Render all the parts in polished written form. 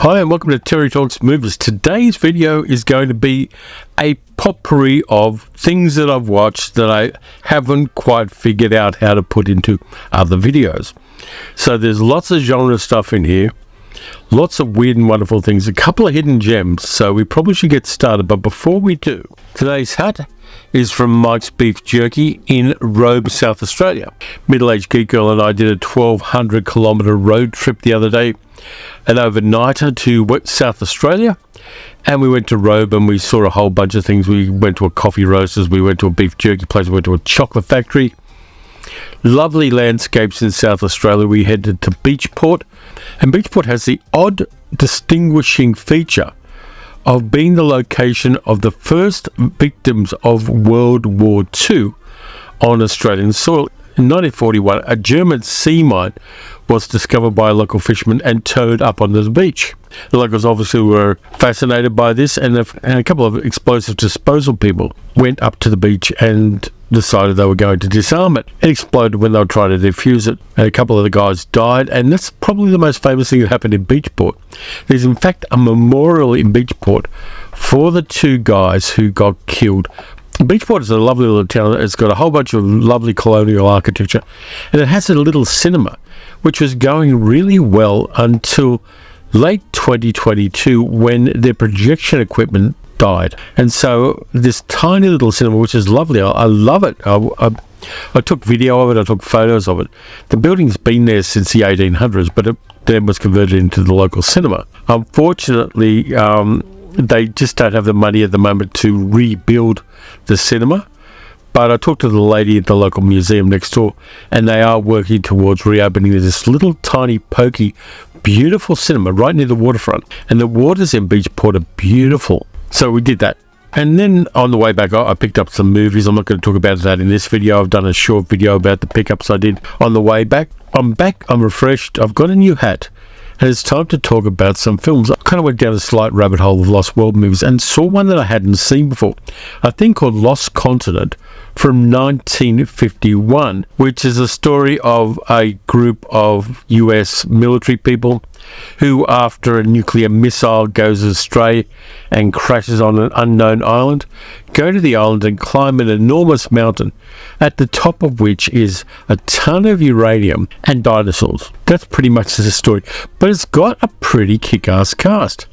Hi and welcome to Terry Talks Movies. Today's video is going to be a potpourri of things that I've watched that I haven't quite figured out how to put into other videos. So there's lots of genre stuff in here, lots of weird and wonderful things, a couple of hidden gems, so we probably should get started. But before we do, today's hat is from Mike's Beef Jerky in Robe, South Australia. Middle-aged geek girl and I did a 1,200 kilometre road trip the other day, an overnighter to South Australia, and we went to Robe and we saw a whole bunch of things. We went to a coffee roasters, we went to a beef jerky place, we went to a chocolate factory. Lovely landscapes in South Australia. We headed to Beachport, and Beachport has the odd distinguishing feature of being the location of the first victims of World War II on Australian soil. In 1941, a German sea mine was discovered by a local fisherman and towed up onto the beach. The locals obviously were fascinated by this, and a couple of explosive disposal people went up to the beach and decided they were going to disarm it. It exploded when they were trying to defuse it, and a couple of the guys died, and that's probably the most famous thing that happened in Beachport. There's in fact a memorial in Beachport for the two guys who got killed. Beachport is a lovely little town. It's got a whole bunch of lovely colonial architecture, and it has a little cinema which was going really well until late 2022 when their projection equipment died. And so this tiny little cinema, which is lovely, I love it. I took video of it, I took photos of it. The building's been there since the 1800s, but it then was converted into the local cinema. Unfortunately, they just don't have the money at the moment to rebuild the cinema. But I talked to the lady at the local museum next door, and they are working towards reopening this little tiny pokey, beautiful cinema right near the waterfront. And the waters in Beachport are beautiful. So we did that. And then on the way back, I picked up some movies. I'm not going to talk about that in this video. I've done a short video about the pickups I did on the way back. I'm back, I'm refreshed, I've got a new hat, and it's time to talk about some films. I kind of went down a slight rabbit hole of Lost World movies and saw one that I hadn't seen before, a thing called Lost Continent from 1951, which is a story of a group of US military people who, after a nuclear missile goes astray and crashes on an unknown island, go to the island and climb an enormous mountain, at the top of which is a ton of uranium and dinosaurs. That's pretty much the story, but it's got a pretty kick-ass cast.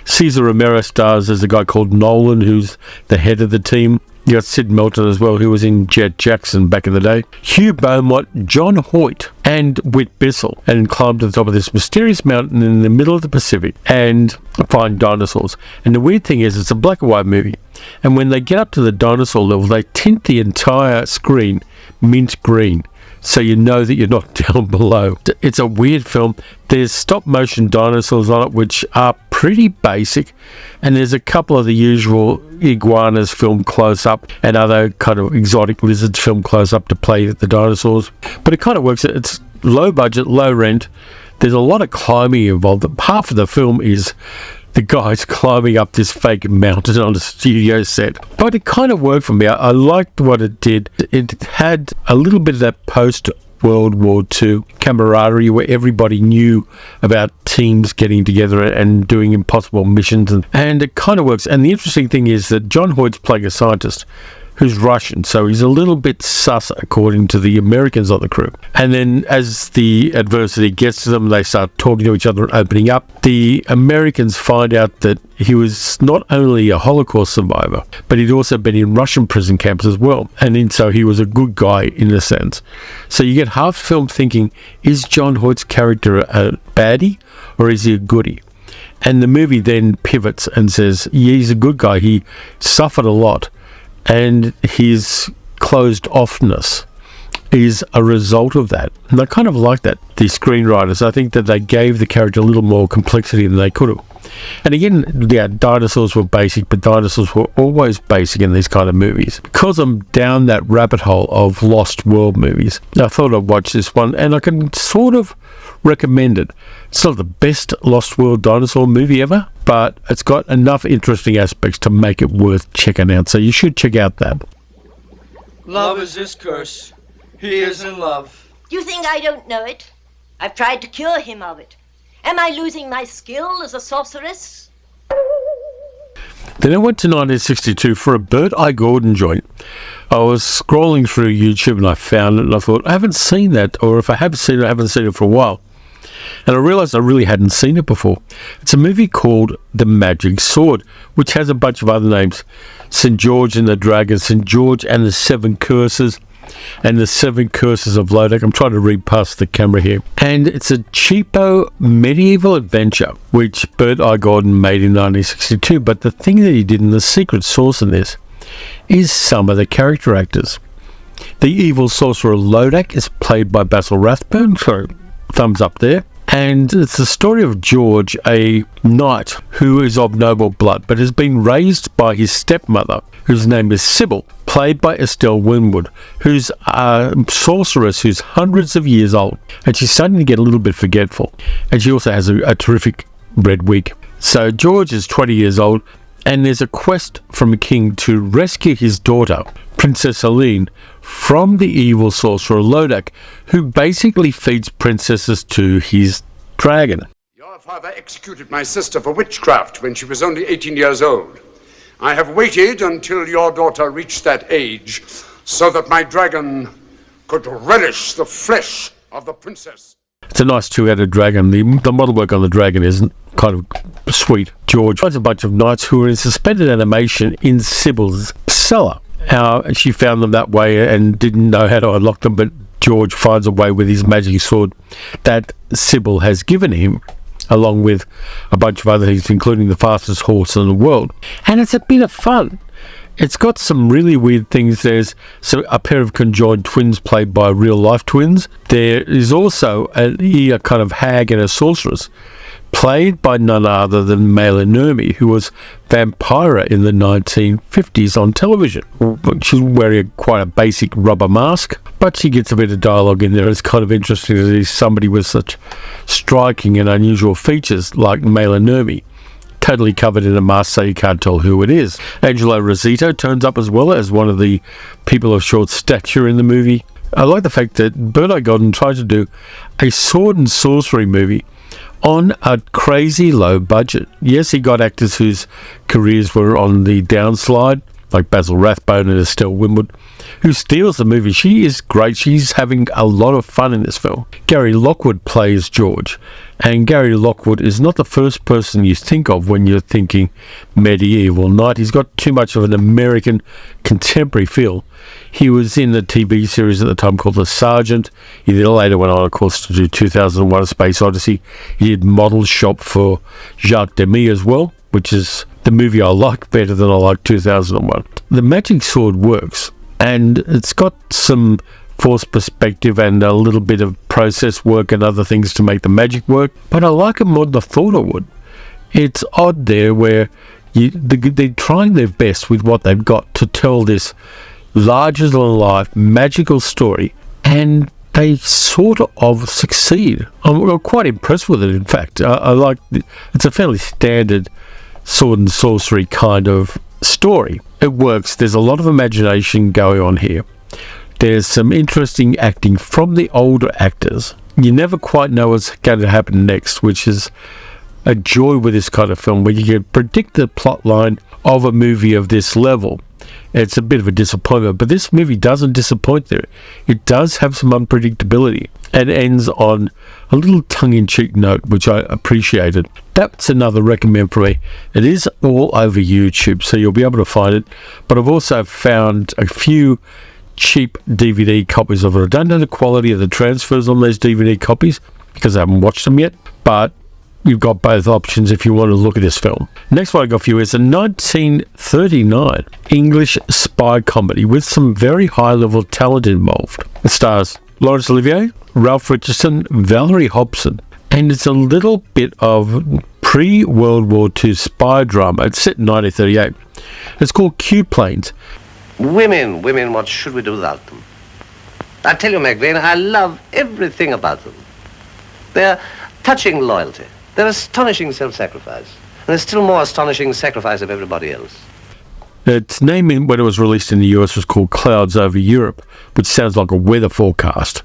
Cesar Romero stars as a guy called Nolan, who's the head of the team. You got Sid Melton as well, who was in Jet Jackson back in the day. Hugh Beaumont, John Hoyt, and Whit Bissell, and climb to the top of this mysterious mountain in the middle of the Pacific and find dinosaurs. And the weird thing is, it's a black and white movie. And when they get up to the dinosaur level, they tint the entire screen mint green, so you know that you're not down below. It's a weird film. There's stop motion dinosaurs on it, which are pretty basic, and there's a couple of the usual iguanas filmed close up and other kind of exotic lizards filmed close up to play the dinosaurs. But it kind of works. It's low budget, low rent. There's a lot of climbing involved. Half of the film is the guys climbing up this fake mountain on a studio set. But it kind of worked for me. I liked what it did. It had a little bit of that post-World War II camaraderie where everybody knew about teams getting together and doing impossible missions. And it kind of works. And the interesting thing is that John Hoyt's playing a scientist who's Russian, so he's a little bit sus according to the Americans on the crew. And then as the adversity gets to them, they start talking to each other and opening up. The Americans find out that he was not only a Holocaust survivor, but he'd also been in Russian prison camps as well. And so he was a good guy in a sense. So you get half film thinking, is John Hoyt's character a baddie or is he a goodie? And the movie then pivots and says, yeah, he's a good guy. He suffered a lot, and his closed offness is a result of that. And I kind of like that. The screenwriters, I think that they gave the character a little more complexity than they could have. And again, yeah, dinosaurs were basic, but dinosaurs were always basic in these kind of movies. Because I'm down that rabbit hole of Lost World movies, I thought I'd watch this one, and I can sort of recommend it. It's not the best Lost World dinosaur movie ever, but it's got enough interesting aspects to make it worth checking out, so you should check out that. Love is his curse. He is in love. You think I don't know it? I've tried to cure him of it. Am I losing my skill as a sorceress? Then I went to 1962 for a Bert I. Gordon joint. I was scrolling through YouTube and I found it and I thought, I haven't seen that, or if I have seen it, I haven't seen it for a while. And I realised I really hadn't seen it before. It's a movie called The Magic Sword, which has a bunch of other names. St. George and the Dragon, St. George and the Seven Curses, and the Seven Curses of Lodak. I'm trying to read past the camera here. And it's a cheapo medieval adventure, which Bert I. Gordon made in 1962. But the thing that he did, and the secret sauce in this, is some of the character actors. The evil sorcerer Lodak is played by Basil Rathbone, so thumbs up there. And it's the story of George, a knight who is of noble blood, but has been raised by his stepmother, whose name is Sybil, played by Estelle Winwood, who's a sorceress who's hundreds of years old. And she's starting to get a little bit forgetful. And she also has a terrific red wig. So George is 20 years old, and there's a quest from a king to rescue his daughter, Princess Helene, from the evil sorcerer Lodak, who basically feeds princesses to his dragon. Your father executed my sister for witchcraft when she was only 18 years old. I have waited until your daughter reached that age so that my dragon could relish the flesh of the princess. It's a nice two-headed dragon. The model work on the dragon is kind of sweet. George finds a bunch of knights who are in suspended animation in Sybil's cellar. She found them that way and didn't know how to unlock them, but George finds a way with his magic sword that Sybil has given him, along with a bunch of other things, including the fastest horse in the world. And it's a bit of fun. It's got some really weird things. There's a pair of conjoined twins played by real-life twins. There is also a kind of hag and a sorceress, played by none other than Mela Nurmi, who was Vampira in the 1950s on television. She's wearing quite a basic rubber mask, but she gets a bit of dialogue in there. It's kind of interesting that there's somebody with such striking and unusual features like Mela Nurmi, totally covered in a mask so you can't tell who it is. Angelo Rosito turns up as well as one of the people of short stature in the movie. I like the fact that Bert I. Gordon tried to do a sword and sorcery movie on a crazy low budget. Yes, he got actors whose careers were on the downslide, like Basil Rathbone and Estelle Winwood, who steals the movie. She is great. She's having a lot of fun in this film. Gary Lockwood plays George, and Gary Lockwood is not the first person you think of when you're thinking medieval knight. He's got too much of an American contemporary feel. He was in the TV series at the time called The Sergeant. He then later went on, of course, to do 2001: A Space Odyssey. He did Model Shop for Jacques Demy as well, which is the movie I like better than I like 2001. The magic sword works, and it's got some forced perspective and a little bit of process work and other things to make the magic work, but I like it more than I thought I would. It's odd there where they're trying their best with what they've got to tell this larger-than-life magical story, and they sort of succeed. I'm quite impressed with it, in fact. I like it's a fairly standard sword and sorcery kind of story. It works. There's a lot of imagination going on here. There's some interesting acting from the older actors. You never quite know what's going to happen next, which is a joy with this kind of film, where you can predict the plot line of a movie of this level. It's a bit of a disappointment, but this movie doesn't disappoint there. It does have some unpredictability and ends on a little tongue-in-cheek note, which I appreciated. That's another recommend for me. It is all over YouTube, so you'll be able to find it, but I've also found a few cheap DVD copies of it. I don't know the quality of the transfers on those DVD copies because I haven't watched them yet, but you've got both options if you want to look at this film. Next one I got for you is a 1939 English spy comedy with some very high-level talent involved. It stars Laurence Olivier, Ralph Richardson, Valerie Hobson, and it's a little bit of pre-World War II spy drama. It's set in 1938. It's called Q Planes. Women, what should we do without them? I tell you, McVeigh, I love everything about them. Their touching loyalty, their astonishing self-sacrifice, and their still more astonishing sacrifice of everybody else. Its name, when it was released in the US, was called Clouds Over Europe, which sounds like a weather forecast.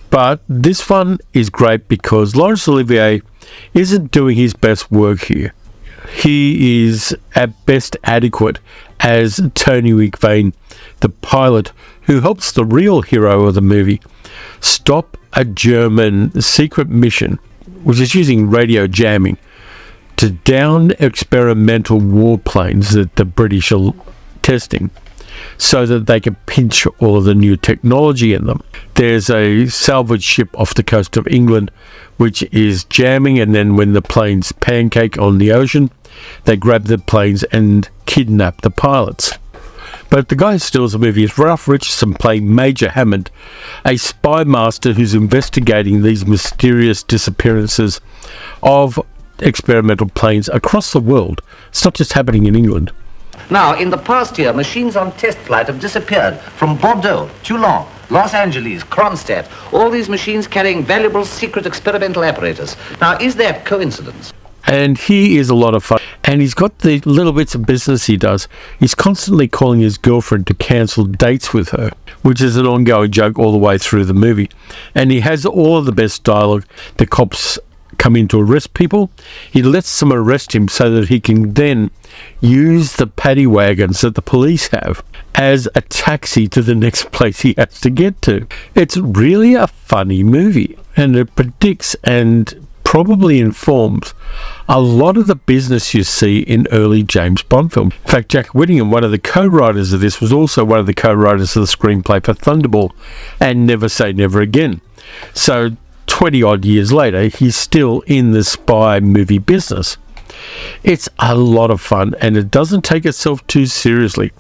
But this one is great because Laurence Olivier isn't doing his best work here. He is at best adequate as Tony McVeigh, the pilot who helps the real hero of the movie stop a German secret mission, which is using radio jamming to down experimental warplanes that the British are testing so that they can pinch all of the new technology in them. There's a salvage ship off the coast of England which is jamming, and then when the planes pancake on the ocean, they grab the planes and kidnap the pilots. But the guy who steals the movie is Ralph Richardson, playing Major Hammond, a spy master who's investigating these mysterious disappearances of experimental planes across the world. It's not just happening in England. Now, in the past year, machines on test flight have disappeared from Bordeaux, Toulon, Los Angeles, Kronstadt, all these machines carrying valuable secret experimental apparatus. Now, is that coincidence? And he is a lot of fun. And he's got the little bits of business he does. He's constantly calling his girlfriend to cancel dates with her, which is an ongoing joke all the way through the movie. And he has all of the best dialogue. The cops come in to arrest people. He lets them arrest him so that he can then use the paddy wagons that the police have as a taxi to the next place he has to get to. It's really a funny movie, and it predicts and probably informs a lot of the business you see in early James Bond films. In fact, Jack Whittingham, one of the co-writers of this, was also one of the co-writers of the screenplay for Thunderball and Never Say Never Again. So 20 odd years later, he's still in the spy movie business. It's a lot of fun, and it doesn't take itself too seriously.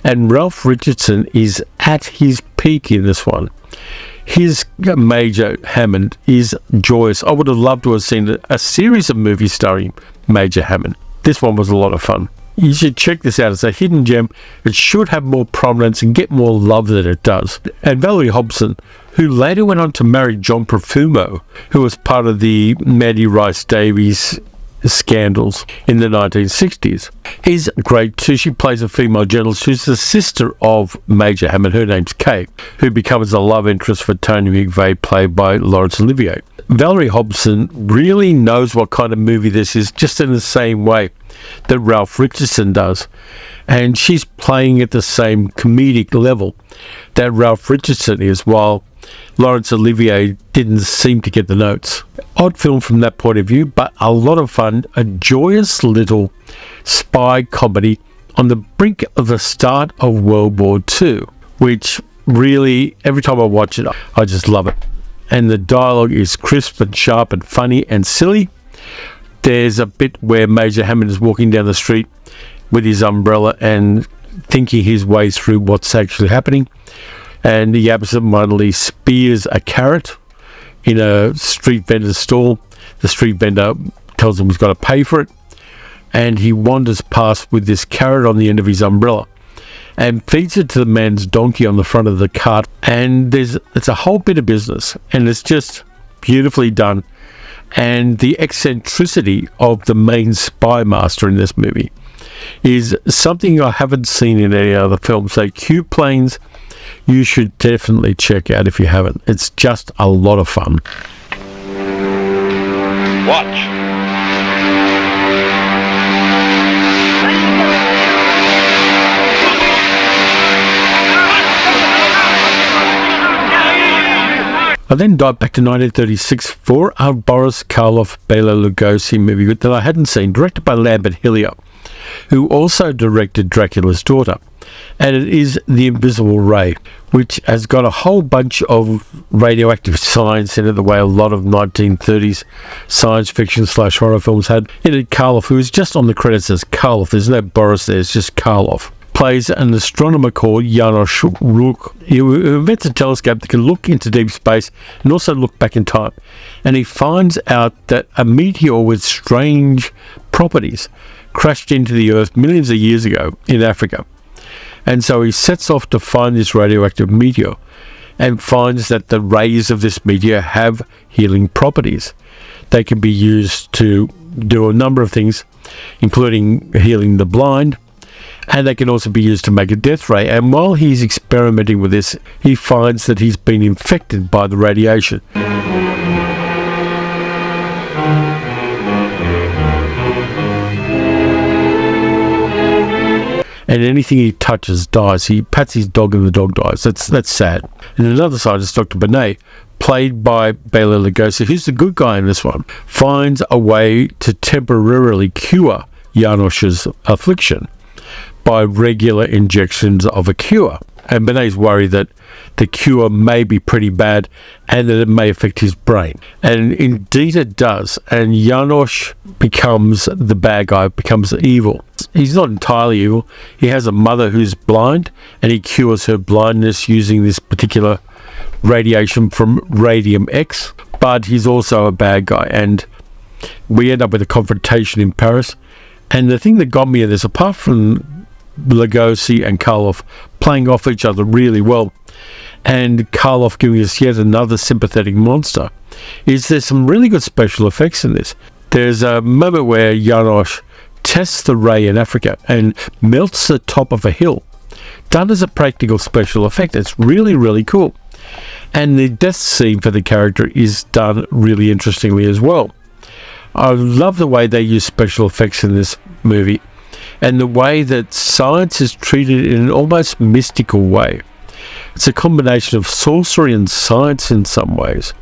And Ralph Richardson is at his peak in this one. His Major Hammond is joyous. I would have loved to have seen a series of movies starring Major Hammond. This one was a lot of fun. You should check this out. It's a hidden gem. It should have more prominence and get more love than it does. And Valerie Hobson, who later went on to marry John Profumo, who was part of the Maddie Rice Davies scandals in the 1960s, is great too. She plays a female journalist who's the sister of Major Hammond. Her name's Kay, who becomes a love interest for Tony McVeigh, played by Laurence Olivier. Valerie Hobson really knows what kind of movie this is, just in the same way that Ralph Richardson does, and she's playing at the same comedic level that Ralph Richardson is, while Laurence Olivier didn't seem to get the notes. Odd film from that point of view, but a lot of fun. A joyous little spy comedy on the brink of the start of World War II, which really, every time I watch it, I just love it. And the dialogue is crisp and sharp and funny and silly. There's a bit where Major Hammond is walking down the street with his umbrella and thinking his way through what's actually happening, and he absentmindedly spears a carrot in a street vendor's stall. The street vendor tells him he's got to pay for it, and he wanders past with this carrot on the end of his umbrella and feeds it to the man's donkey on the front of the cart. And it's a whole bit of business, and it's just beautifully done. And the eccentricity of the main spy master in this movie is something I haven't seen in any other film. So Q Planes, you should definitely check out if you haven't. It's just a lot of fun. Watch. I then dived back to 1936 for a Boris Karloff, Bela Lugosi movie that I hadn't seen, directed by Lambert Hillier, who also directed Dracula's Daughter. And it is The Invisible Ray, which has got a whole bunch of radioactive science in it, the way a lot of 1930s science fiction / horror films had. In it, Karloff, who is just on the credits as Karloff, there's no Boris there, it's just Karloff, plays an astronomer called Janos Ruk, who invents a telescope that can look into deep space and also look back in time. And he finds out that a meteor with strange properties crashed into the Earth millions of years ago in Africa. And so he sets off to find this radioactive meteor and finds that the rays of this meteor have healing properties. They can be used to do a number of things, including healing the blind, and they can also be used to make a death ray. And while he's experimenting with this, he finds that he's been infected by the radiation. and anything he touches dies. He pats his dog and the dog dies. That's sad. And another side is Dr. Benet, played by Bela Lugosi, who's the good guy in this one, finds a way to temporarily cure Janosch's affliction by regular injections of a cure. And Benet's worried that the cure may be pretty bad and that it may affect his brain. And indeed it does. And Janosch becomes the bad guy, becomes evil. He's not entirely evil. He has a mother who's blind, and he cures her blindness using this particular radiation from Radium X. But he's also a bad guy. And we end up with a confrontation in Paris. And the thing that got me in this, apart from Lugosi and Karloff playing off each other really well, and Karloff giving us yet another sympathetic monster, is there's some really good special effects in this. There's a moment where Janosch tests the ray in Africa and melts the top of a hill, done as a practical special effect. It's really, really cool. And the death scene for the character is done really interestingly as well. I love the way they use special effects in this movie, and the way that science is treated in an almost mystical way. It's a combination of sorcery and science in some ways,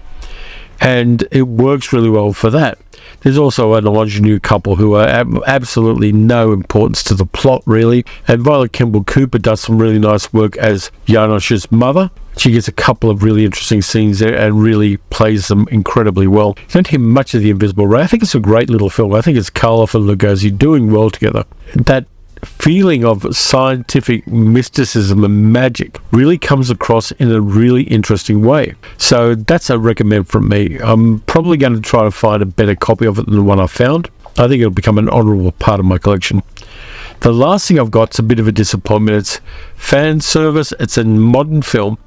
and it works really well for that. There's also an ingenue couple who are absolutely no importance to the plot, really, and Violet Kemble Cooper does some really nice work as Janosch's mother. She gets a couple of really interesting scenes there and really plays them incredibly well. You don't hear much of The Invisible Ray. I think it's a great little film. I think it's Karloff and Lugosi doing well together. That feeling of scientific mysticism and magic really comes across in a really interesting way. So that's a recommend from me. I'm probably going to try to find a better copy of it than the one I found. I think it'll become an honourable part of my collection. The last thing I've got is a bit of a disappointment. It's fan service. It's a modern film.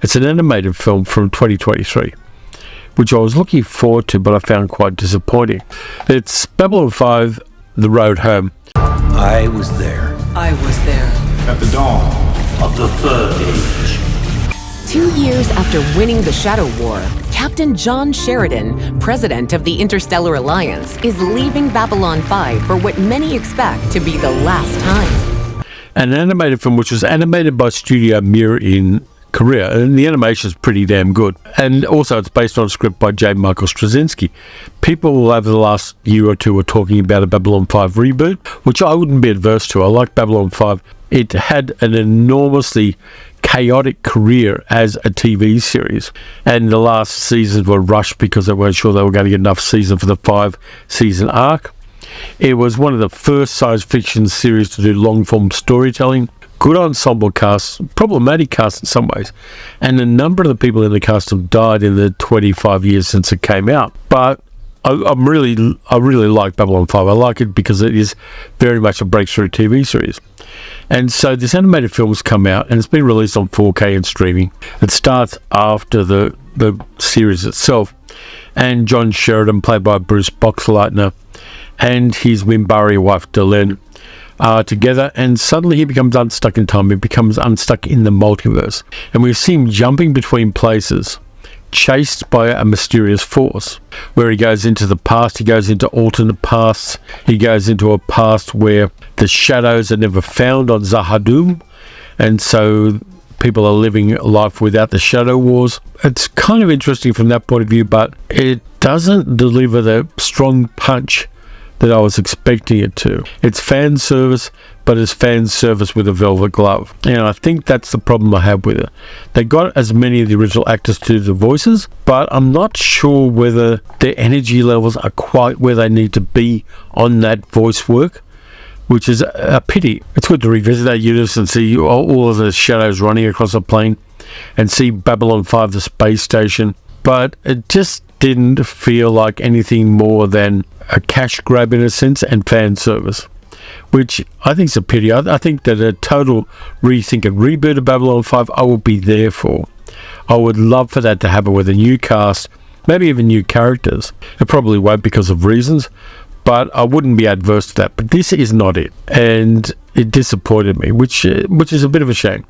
It's an animated film from 2023, which I was looking forward to, but I found quite disappointing. It's Babylon 5, The Road Home. I was there. I was there. At the dawn of the Third Age. 2 years after winning the Shadow War, Captain John Sheridan, president of the Interstellar Alliance, is leaving Babylon 5 for what many expect to be the last time. An animated film which was animated by Studio Mir in Korea, and the animation is pretty damn good. And also it's based on a script by J. Michael Straczynski. People over the last year or two are talking about a Babylon 5 reboot, which I wouldn't be adverse to. I like Babylon 5. It had an enormously chaotic career as a TV series, and the last seasons were rushed because they weren't sure they were going to get enough season for the 5-season arc. It was one of the first science fiction series to do long-form storytelling. Good ensemble cast, problematic cast in some ways, and a number of the people in the cast have died in the 25 years since it came out. But I really like Babylon 5. I like it because it is very much a breakthrough TV series. And so this animated film has come out, and it's been released on 4K and streaming. It starts after the series itself, and John Sheridan, played by Bruce Boxleitner, and his Minbari wife Delenn are together, and suddenly he becomes unstuck in time. He becomes unstuck in the multiverse, and we see him jumping between places, chased by a mysterious force, where he goes into the past, he goes into alternate pasts, he goes into a past where the shadows are never found on Zahadum, and so people are living life without the Shadow Wars. It's kind of interesting from that point of view, but it doesn't deliver the strong punch that I was expecting it to. It's fan service, but it's fan service with a velvet glove. And I think that's the problem I have with it. They got as many of the original actors to do the voices, but I'm not sure whether their energy levels are quite where they need to be on that voice work, which is a pity. It's good to revisit that universe and see all of the shadows running across a plane and see Babylon 5, the space station, but it just didn't feel like anything more than a cash grab in a sense and fan service, which I think is a pity. I think that a total rethink and reboot of Babylon 5 I will be there for. I would love for that to happen with a new cast, maybe even new characters. It probably won't because of reasons, but I wouldn't be adverse to that. But this is not it, and it disappointed me, which is a bit of a shame.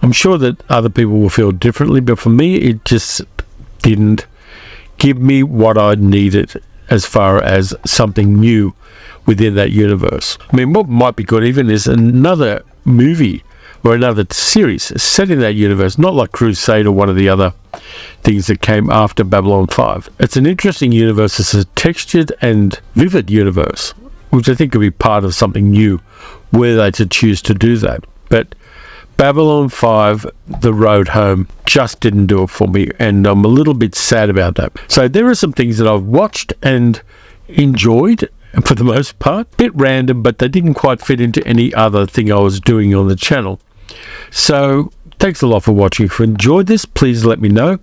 I'm sure that other people will feel differently, but for me it just didn't give me what I needed as far as something new within that universe. I mean, what might be good even is another movie or another series set in that universe, not like Crusade or one of the other things that came after Babylon 5. It's an interesting universe. It's a textured and vivid universe, which I think could be part of something new were they to choose to do that. But Babylon 5, The Road Home, just didn't do it for me, and I'm a little bit sad about that. So there are some things that I've watched and enjoyed for the most part. Bit random, but they didn't quite fit into any other thing I was doing on the channel. So thanks a lot for watching. If you enjoyed this, please let me know.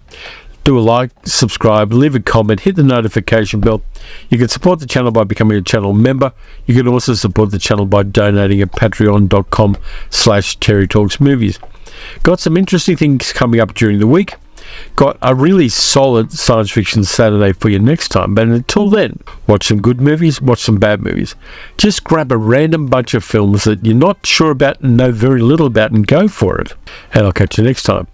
Do a like, subscribe, leave a comment, hit the notification bell. You can support the channel by becoming a channel member. You can also support the channel by donating at patreon.com/TerryTalksMovies. Got some interesting things coming up during the week. Got a really solid science fiction Saturday for you next time. But until then, watch some good movies, watch some bad movies. Just grab a random bunch of films that you're not sure about and know very little about and go for it. And I'll catch you next time.